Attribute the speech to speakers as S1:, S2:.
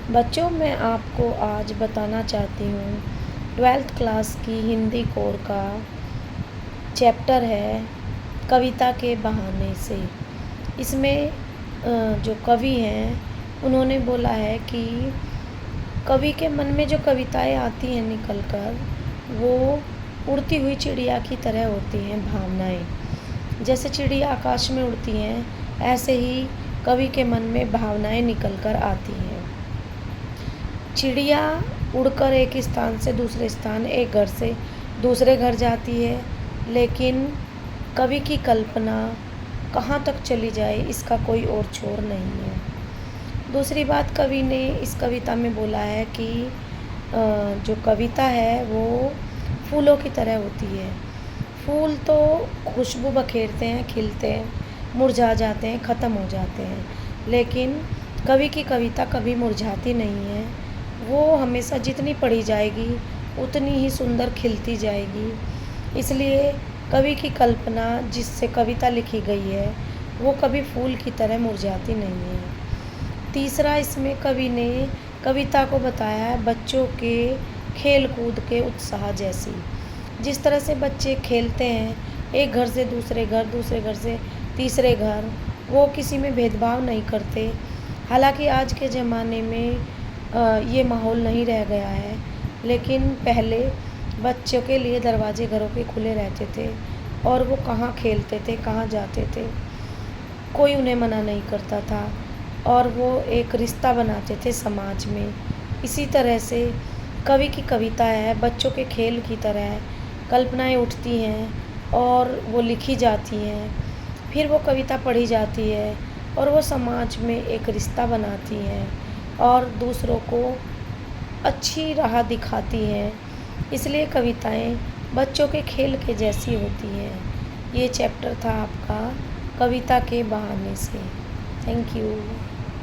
S1: बच्चों, मैं आपको आज बताना चाहती हूँ 12th क्लास की हिंदी कोर का चैप्टर है कविता के बहाने से। इसमें जो कवि हैं उन्होंने बोला है कि कवि के मन में जो कविताएं आती हैं निकल कर, वो उड़ती हुई चिड़िया की तरह होती हैं भावनाएं। जैसे चिड़िया आकाश में उड़ती हैं, ऐसे ही कवि के मन में भावनाएं निकल कर आती हैं। चिड़िया उड़कर एक स्थान से दूसरे स्थान, एक घर से दूसरे घर जाती है, लेकिन कवि की कल्पना कहाँ तक चली जाए इसका कोई और छोर नहीं है। दूसरी बात, कवि ने इस कविता में बोला है कि जो कविता है वो फूलों की तरह होती है। फूल तो खुशबू बखेरते हैं, खिलते हैं, मुरझा जाते हैं, ख़त्म हो जाते हैं, लेकिन कवि की कविता कभी मुरझाती नहीं है। वो हमेशा जितनी पढ़ी जाएगी उतनी ही सुंदर खिलती जाएगी। इसलिए कवि की कल्पना जिससे कविता लिखी गई है वो कभी फूल की तरह मुरझाती नहीं है। तीसरा, इसमें कवि ने कविता को बताया है बच्चों के खेल कूद के उत्साह जैसी। जिस तरह से बच्चे खेलते हैं, एक घर से दूसरे घर, दूसरे घर से तीसरे घर, वो किसी में भेदभाव नहीं करते। हालांकि आज के ज़माने में ये माहौल नहीं रह गया है, लेकिन पहले बच्चों के लिए दरवाजे घरों के खुले रहते थे और वो कहाँ खेलते थे, कहाँ जाते थे, कोई उन्हें मना नहीं करता था और वो एक रिश्ता बनाते थे समाज में। इसी तरह से कवि की कविता है बच्चों के खेल की तरह है। कल्पनाएँ उठती हैं और वो लिखी जाती हैं, फिर वो कविता पढ़ी जाती है और वो समाज में एक रिश्ता बनाती हैं और दूसरों को अच्छी राह दिखाती हैं। इसलिए कविताएं बच्चों के खेल के जैसी होती हैं। ये चैप्टर था आपका कविता के बहाने से। Thank you.